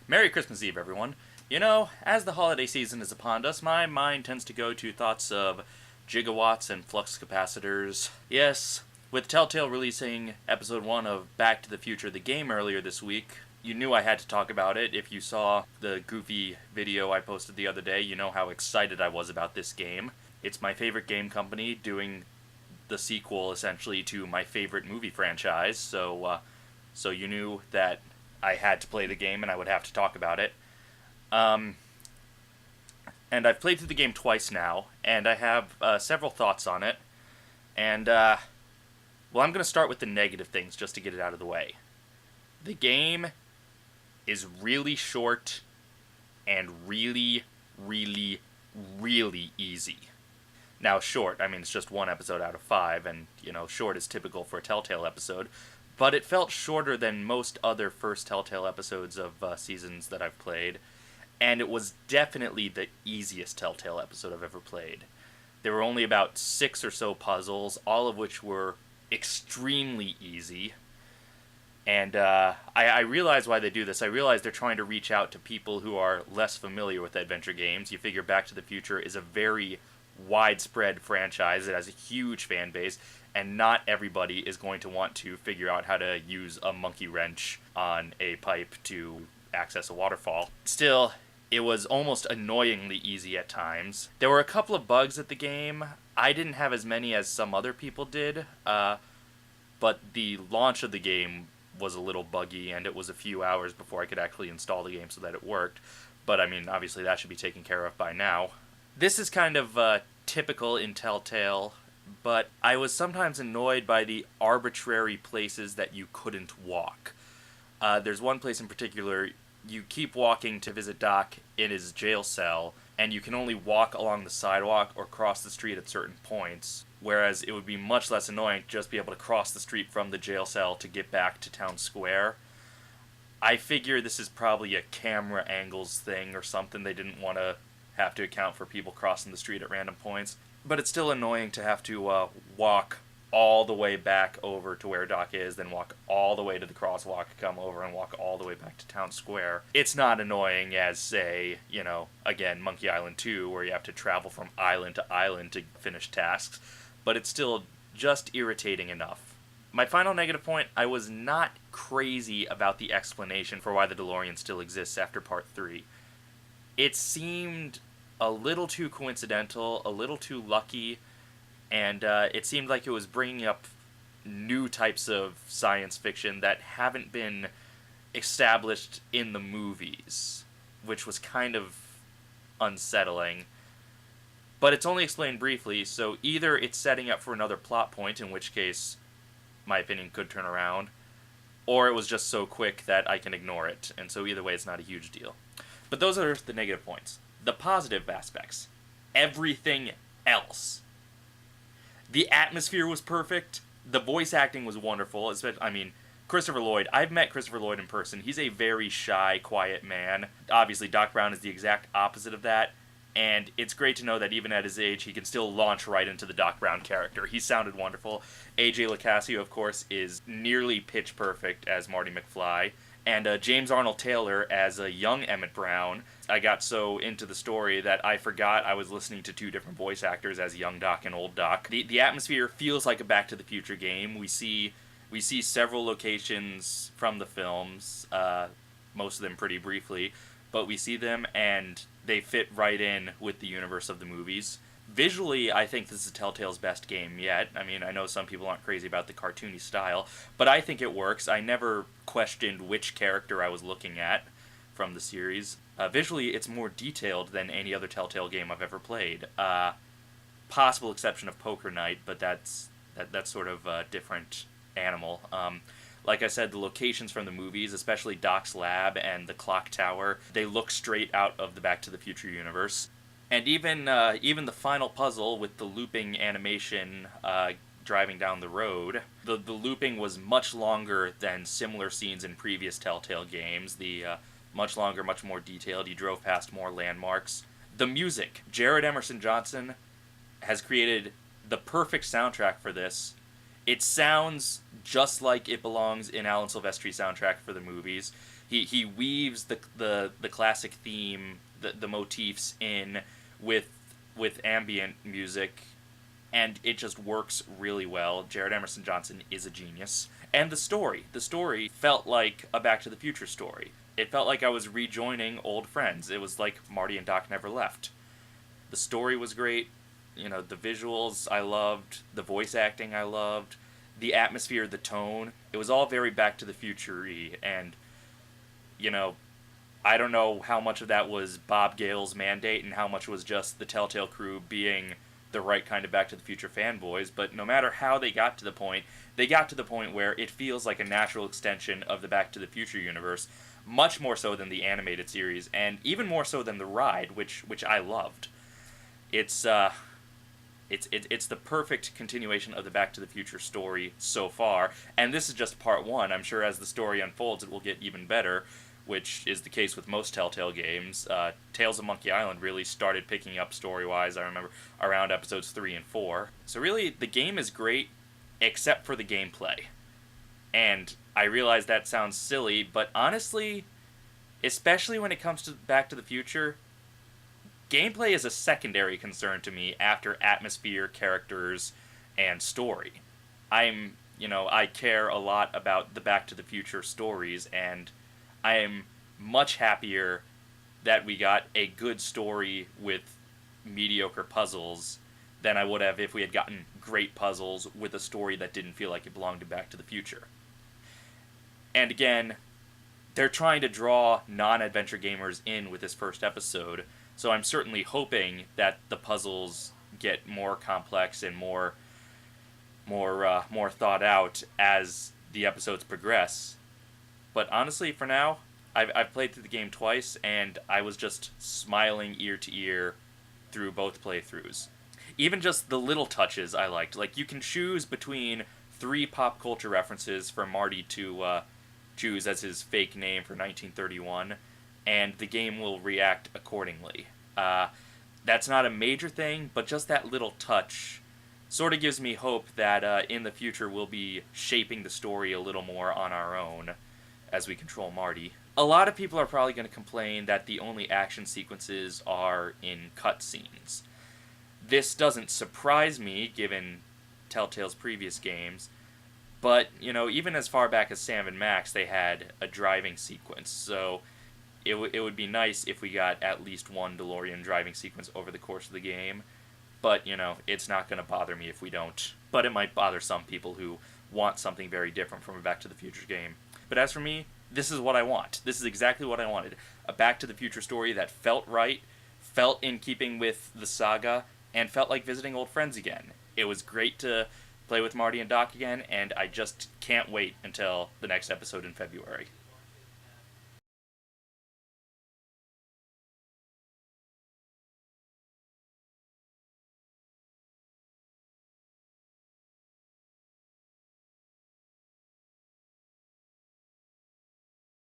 Merry Christmas Eve, everyone. You know, as the holiday season is upon us, my mind tends to go to thoughts of gigawatts and flux capacitors. Yes, with Telltale releasing episode 1 of Back to the Future the game earlier this week, you knew I had to talk about it. If you saw the goofy video I posted the other day, you know how excited I was about this game. It's my favorite game company doing the sequel, essentially, to my favorite movie franchise, so you knew that I had to play the game and I would have to talk about it. And I've played through the game twice now, and I have several thoughts on it. And, I'm going to start with the negative things just to get it out of the way. The game is really short and really, really, really easy. Now, short, I mean, it's just one episode out of 5, and, short is typical for a Telltale episode. But it felt shorter than most other first Telltale episodes of seasons that I've played, and it was definitely the easiest Telltale episode I've ever played. There were only about 6 or so puzzles, all of which were extremely easy, and I realize why they do this. I realize they're trying to reach out to people who are less familiar with adventure games. You figure Back to the Future is a very widespread franchise. It has a huge fan base, and not everybody is going to want to figure out how to use a monkey wrench on a pipe to access a waterfall. Still, it was almost annoyingly easy at times. There were a couple of bugs at the game. I didn't have as many as some other people did, but the launch of the game was a little buggy, and it was a few hours before I could actually install the game so that it worked. But, I mean, obviously that should be taken care of by now. This is kind of typical in Telltale, but I was sometimes annoyed by the arbitrary places that you couldn't walk. There's one place in particular, you keep walking to visit Doc in his jail cell, and you can only walk along the sidewalk or cross the street at certain points, whereas it would be much less annoying to just be able to cross the street from the jail cell to get back to town square. I figure this is probably a camera angles thing or something. They didn't want to have to account for people crossing the street at random points. But it's still annoying to have to walk all the way back over to where Doc is, then walk all the way to the crosswalk, come over, and walk all the way back to town square. It's not annoying as, say, again, Monkey Island 2, where you have to travel from island to island to finish tasks, but it's still just irritating enough. My final negative point, I was not crazy about the explanation for why the DeLorean still exists after Part 3. It seemed a little too coincidental, a little too lucky, and it seemed like it was bringing up new types of science fiction that haven't been established in the movies, which was kind of unsettling. But it's only explained briefly, so either it's setting up for another plot point, in which case my opinion could turn around, or it was just so quick that I can ignore it, and so either way it's not a huge deal. But those are the negative points. The positive aspects. Everything else. The atmosphere was perfect. The voice acting was wonderful. Christopher Lloyd. I've met Christopher Lloyd in person. He's a very shy, quiet man. Obviously, Doc Brown is the exact opposite of that. And it's great to know that even at his age, he can still launch right into the Doc Brown character. He sounded wonderful. A.J. Licasio, of course, is nearly pitch perfect as Marty McFly. And James Arnold Taylor as a young Emmett Brown. I got so into the story that I forgot I was listening to 2 different voice actors as young Doc and old Doc. The atmosphere feels like a Back to the Future game. We see several locations from the films, most of them pretty briefly, but we see them and they fit right in with the universe of the movies. Visually, I think this is Telltale's best game yet. I mean, I know some people aren't crazy about the cartoony style, but I think it works. I never questioned which character I was looking at from the series. Visually, it's more detailed than any other Telltale game I've ever played. Possible exception of Poker Night, but that's sort of a different animal. Like I said, the locations from the movies, especially Doc's lab and the clock tower, they look straight out of the Back to the Future universe. And even the final puzzle with the looping animation driving down the road, the looping was much longer than similar scenes in previous Telltale games. Much longer, much more detailed. You drove past more landmarks. The music. Jared Emerson-Johnson has created the perfect soundtrack for this. It sounds just like it belongs in Alan Silvestri's soundtrack for the movies. He weaves the classic theme, the motifs in with ambient music, and it just works really well. Jared Emerson-Johnson is a genius. And the story felt like a Back to the Future story. It felt like I was rejoining old friends. It was like Marty and Doc never left. The story was great. You know, the visuals I loved, the voice acting I loved, the atmosphere, the tone. It was all very Back to the Future-y, and, you know, I don't know how much of that was Bob Gale's mandate and how much was just the Telltale crew being the right kind of Back to the Future fanboys, but no matter how they got to the point where it feels like a natural extension of the Back to the Future universe, much more so than the animated series, and even more so than the ride, which I loved. It's the perfect continuation of the Back to the Future story so far, and this is just part one. I'm sure as the story unfolds it will get even better, which is the case with most Telltale games. Tales of Monkey Island really started picking up story-wise, I remember, around episodes 3 and 4. So really, the game is great, except for the gameplay. And I realize that sounds silly, but honestly, especially when it comes to Back to the Future, gameplay is a secondary concern to me after atmosphere, characters, and story. I care a lot about the Back to the Future stories, and I am much happier that we got a good story with mediocre puzzles than I would have if we had gotten great puzzles with a story that didn't feel like it belonged to Back to the Future. And again, they're trying to draw non-adventure gamers in with this first episode, so I'm certainly hoping that the puzzles get more complex and more thought out as the episodes progress. But honestly, for now, I've played through the game twice, and I was just smiling ear to ear through both playthroughs. Even just the little touches I liked. Like, you can choose between 3 pop culture references for Marty to choose as his fake name for 1931, and the game will react accordingly. That's not a major thing, but just that little touch sort of gives me hope that in the future we'll be shaping the story a little more on our own as we control Marty. A lot of people are probably going to complain that the only action sequences are in cutscenes. This doesn't surprise me, given Telltale's previous games, but, even as far back as Sam and Max, they had a driving sequence, so it would be nice if we got at least one DeLorean driving sequence over the course of the game, but, it's not going to bother me if we don't. But it might bother some people who want something very different from a Back to the Future game. But as for me, this is what I want. This is exactly what I wanted. A Back to the Future story that felt right, felt in keeping with the saga, and felt like visiting old friends again. It was great to play with Marty and Doc again, and I just can't wait until the next episode in February.